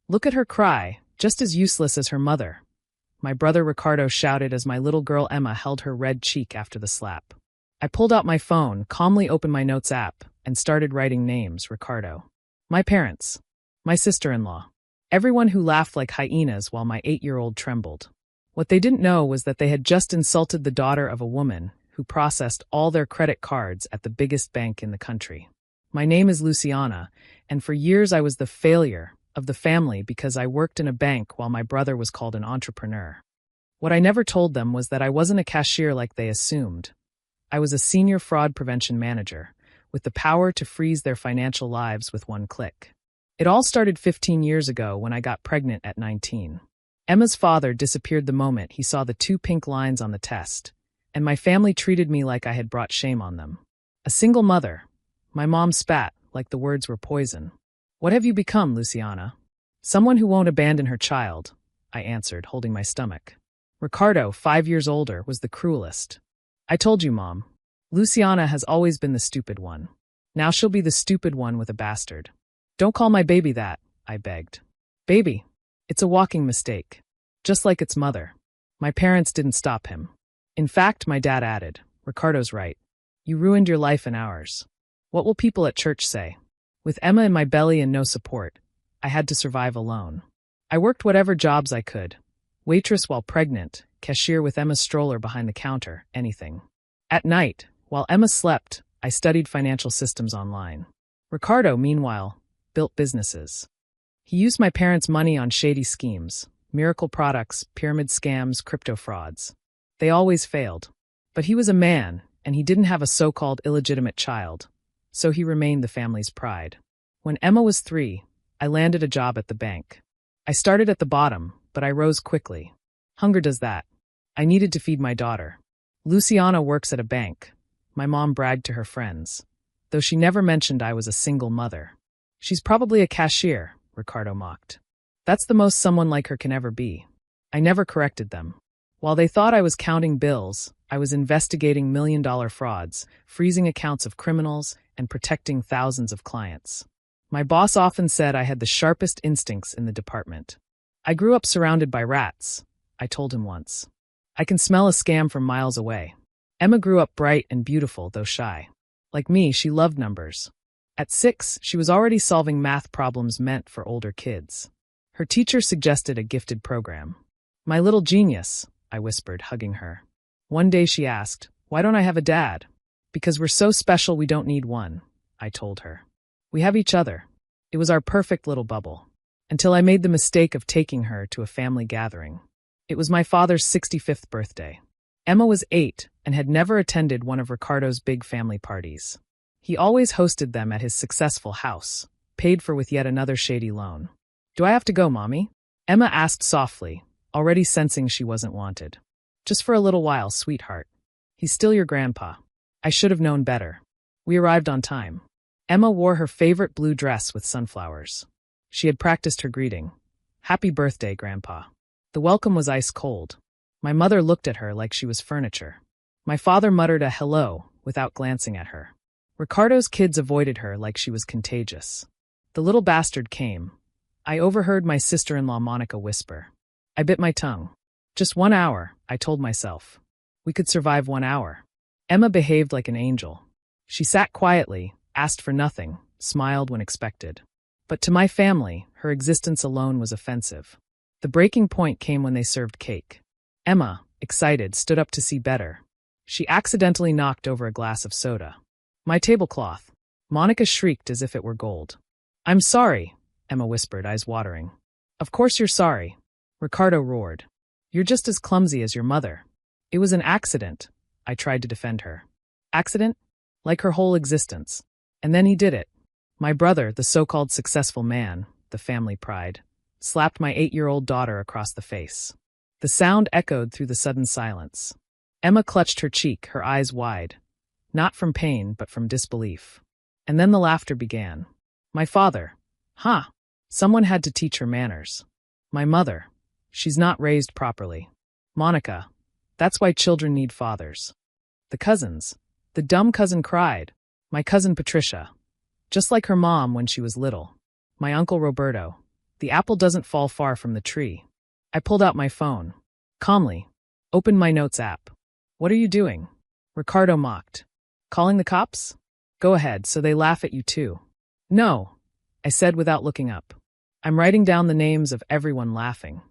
Look at her cry, just as useless as her mother. My brother Ricardo shouted as my little girl Emma held her red cheek after the slap. I pulled out my phone, calmly opened my notes app, and started writing names, Ricardo. My parents. My sister-in-law. Everyone who laughed like hyenas while my 8-year-old trembled. What they didn't know was that they had just insulted the daughter of a woman who processed all their credit cards at the biggest bank in the country. My name is Luciana, and for years I was the failure of the family because I worked in a bank while my brother was called an entrepreneur. What I never told them was that I wasn't a cashier like they assumed. I was a senior fraud prevention manager, with the power to freeze their financial lives with one click. It all started 15 years ago when I got pregnant at 19. Emma's father disappeared the moment he saw the 2 pink lines on the test, and my family treated me like I had brought shame on them. A single mother. My mom spat, like the words were poison. What have you become, Luciana? Someone who won't abandon her child, I answered, holding my stomach. Ricardo, 5 years older, was the cruelest. I told you, Mom. Luciana has always been the stupid one. Now she'll be the stupid one with a bastard. Don't call my baby that, I begged. Baby. It's a walking mistake. Just like its mother. My parents didn't stop him. In fact, my dad added, Ricardo's right. You ruined your life and ours. What will people at church say? With Emma in my belly and no support, I had to survive alone. I worked whatever jobs I could. Waitress while pregnant, cashier with Emma's stroller behind the counter, anything. At night, while Emma slept, I studied financial systems online. Ricardo, meanwhile, built businesses. He used my parents' money on shady schemes, miracle products, pyramid scams, crypto frauds. They always failed. But he was a man, and he didn't have a so-called illegitimate child, so he remained the family's pride. When Emma was 3, I landed a job at the bank. I started at the bottom, but I rose quickly. Hunger does that. I needed to feed my daughter. Luciana works at a bank. My mom bragged to her friends, though she never mentioned I was a single mother. She's probably a cashier, Ricardo mocked. That's the most someone like her can ever be. I never corrected them. While they thought I was counting bills, I was investigating million-dollar frauds, freezing accounts of criminals, and protecting thousands of clients. My boss often said I had the sharpest instincts in the department. I grew up surrounded by rats, I told him once. I can smell a scam from miles away. Emma grew up bright and beautiful, though shy. Like me, she loved numbers. At 6, she was already solving math problems meant for older kids. Her teacher suggested a gifted program. My little genius, I whispered, hugging her. One day she asked, why don't I have a dad? Because we're so special we don't need one, I told her. We have each other. It was our perfect little bubble. Until I made the mistake of taking her to a family gathering. It was my father's 65th birthday. Emma was 8 and had never attended one of Ricardo's big family parties. He always hosted them at his successful house, paid for with yet another shady loan. Do I have to go, Mommy? Emma asked softly, already sensing she wasn't wanted. Just for a little while, sweetheart. He's still your grandpa. I should have known better. We arrived on time. Emma wore her favorite blue dress with sunflowers. She had practiced her greeting. Happy birthday, Grandpa. The welcome was ice cold. My mother looked at her like she was furniture. My father muttered a hello without glancing at her. Ricardo's kids avoided her like she was contagious. The little bastard came. I overheard my sister-in-law Monica whisper. I bit my tongue. Just 1 hour, I told myself. We could survive 1 hour. Emma behaved like an angel. She sat quietly, asked for nothing, smiled when expected. But to my family, her existence alone was offensive. The breaking point came when they served cake. Emma, excited, stood up to see better. She accidentally knocked over a glass of soda. My tablecloth. Monica shrieked as if it were gold. I'm sorry, Emma whispered, eyes watering. Of course you're sorry. Ricardo roared. You're just as clumsy as your mother. It was an accident, I tried to defend her. Accident? Like her whole existence. And then he did it. My brother, the so-called successful man, the family pride, slapped my 8-year-old daughter across the face. The sound echoed through the sudden silence. Emma clutched her cheek, her eyes wide. Not from pain, but from disbelief. And then the laughter began. My father. Huh. Someone had to teach her manners. My mother. She's not raised properly. Monica. That's why children need fathers. The cousins. The dumb cousin cried. My cousin Patricia. Just like her mom when she was little. My uncle Roberto. The apple doesn't fall far from the tree. I pulled out my phone. Calmly. Opened my notes app. What are you doing? Ricardo mocked. Calling the cops? Go ahead, so they laugh at you too. No, I said without looking up. I'm writing down the names of everyone laughing.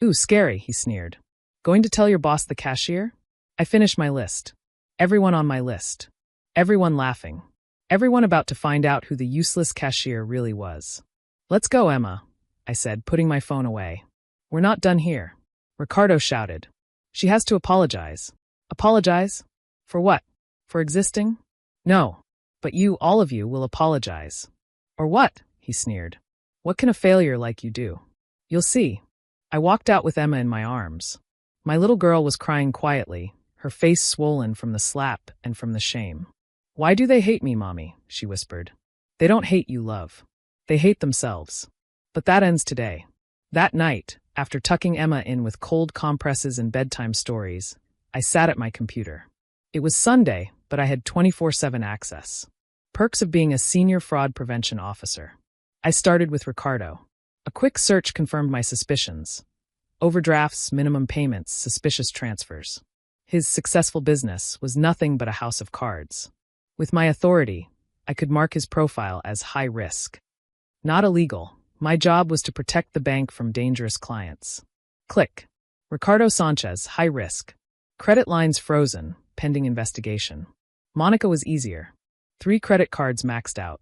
Ooh, scary, he sneered. Going to tell your boss the cashier? I finished my list. Everyone on my list. Everyone laughing. Everyone about to find out who the useless cashier really was. Let's go, Emma, I said, putting my phone away. We're not done here. Ricardo shouted. She has to apologize. Apologize? For what? For existing? No. But you, all of you, will apologize. Or what? He sneered. What can a failure like you do? You'll see. I walked out with Emma in my arms. My little girl was crying quietly, her face swollen from the slap and from the shame. Why do they hate me, Mommy? She whispered. They don't hate you, love. They hate themselves. But that ends today. That night, after tucking Emma in with cold compresses and bedtime stories, I sat at my computer. It was Sunday, but I had 24/7 access. Perks of being a senior fraud prevention officer. I started with Ricardo. A quick search confirmed my suspicions. Overdrafts, minimum payments, suspicious transfers. His successful business was nothing but a house of cards. With my authority, I could mark his profile as high risk. Not illegal. My job was to protect the bank from dangerous clients. Click. Ricardo Sanchez, high risk. Credit lines frozen, pending investigation. Monica was easier. 3 credit cards maxed out.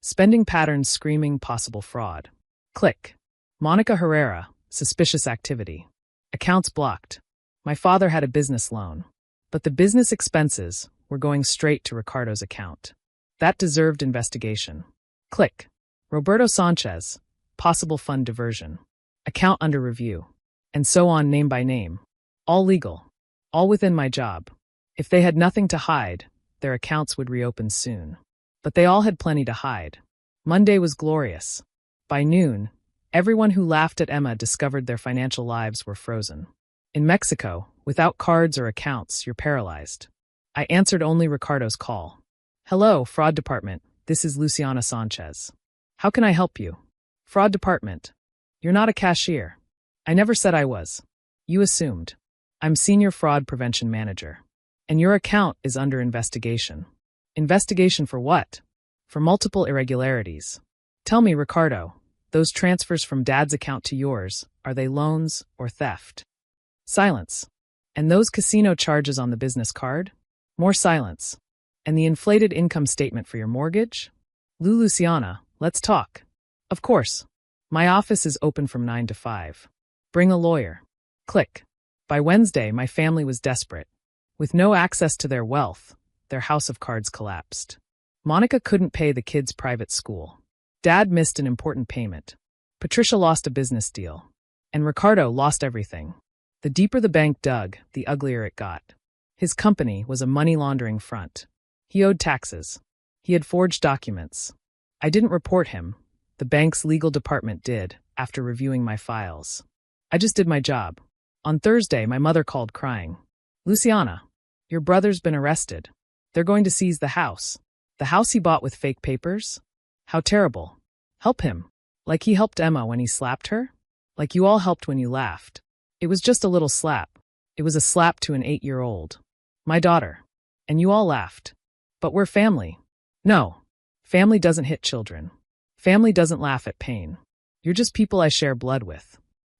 Spending patterns screaming possible fraud. Click. Monica Herrera, suspicious activity. Accounts blocked. My father had a business loan. But the business expenses were going straight to Ricardo's account. That deserved investigation. Click. Roberto Sanchez, possible fund diversion. Account under review. And so on, name by name. All legal. All within my job. If they had nothing to hide, their accounts would reopen soon. But they all had plenty to hide. Monday was glorious. By noon, everyone who laughed at Emma discovered their financial lives were frozen. In Mexico, without cards or accounts, you're paralyzed. I answered only Ricardo's call. Hello, Fraud Department. This is Luciana Sanchez. How can I help you? Fraud Department. You're not a cashier. I never said I was. You assumed. I'm Senior Fraud Prevention Manager. And your account is under investigation. Investigation for what? For multiple irregularities. Tell me, Ricardo, those transfers from Dad's account to yours, are they loans or theft? Silence. And those casino charges on the business card? More silence. And the inflated income statement for your mortgage? Luciana, let's talk. Of course. My office is open from 9 to 5. Bring a lawyer. Click. By Wednesday, my family was desperate. With no access to their wealth, their house of cards collapsed. Monica couldn't pay the kids' private school. Dad missed an important payment. Patricia lost a business deal. And Ricardo lost everything. The deeper the bank dug, the uglier it got. His company was a money laundering front. He owed taxes. He had forged documents. I didn't report him. The bank's legal department did, after reviewing my files. I just did my job. On Thursday, my mother called crying. Luciana, your brother's been arrested. They're going to seize the house. The house he bought with fake papers? How terrible. Help him. Like he helped Emma when he slapped her? Like you all helped when you laughed. It was just a little slap. It was a slap to an 8-year-old. My daughter. And you all laughed. But we're family. No. Family doesn't hit children. Family doesn't laugh at pain. You're just people I share blood with.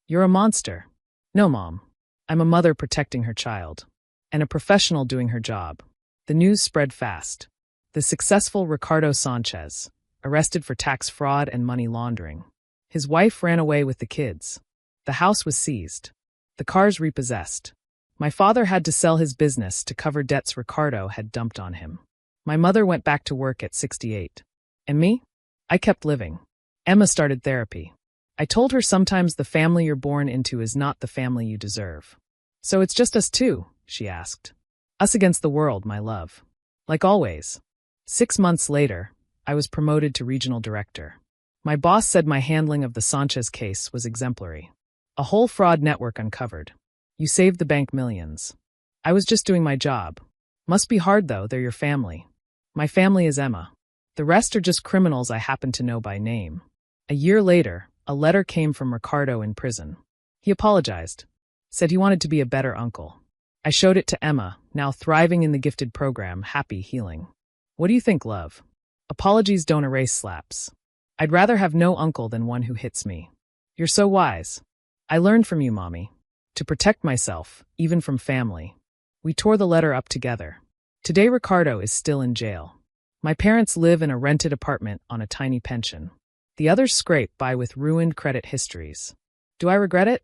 You're a monster. No, Mom. I'm a mother protecting her child. And a professional doing her job. The news spread fast. The successful Ricardo Sanchez, arrested for tax fraud and money laundering. His wife ran away with the kids. The house was seized. The cars repossessed. My father had to sell his business to cover debts Ricardo had dumped on him. My mother went back to work at 68. And me? I kept living. Emma started therapy. I told her sometimes the family you're born into is not the family you deserve. So it's just us two, she asked. Us against the world, my love. Like always. 6 months later, I was promoted to regional director. My boss said my handling of the Sanchez case was exemplary. A whole fraud network uncovered. You saved the bank millions. I was just doing my job. Must be hard though, they're your family. My family is Emma. The rest are just criminals I happen to know by name. A year later, A letter came from Ricardo in prison. He apologized, said he wanted to be a better uncle. I showed it to Emma, now thriving in the gifted program, happy healing. What do you think, love? Apologies don't erase slaps. I'd rather have no uncle than one who hits me. You're so wise. I learned from you, Mommy. To protect myself, even from family. We tore the letter up together. Today Ricardo is still in jail. My parents live in a rented apartment on a tiny pension. The others scrape by with ruined credit histories. Do I regret it?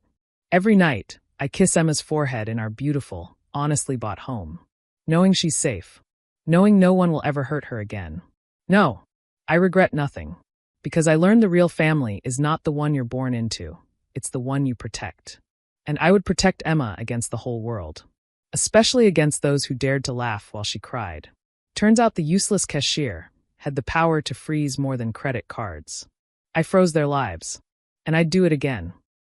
Every night, I kiss Emma's forehead in our beautiful, honestly bought home. Knowing she's safe. Knowing no one will ever hurt her again. No, I regret nothing. Because I learned the real family is not the one you're born into. It's the one you protect. And I would protect Emma against the whole world. Especially against those who dared to laugh while she cried. Turns out the useless cashier had the power to freeze more than credit cards. I froze their lives. And I'd do it again.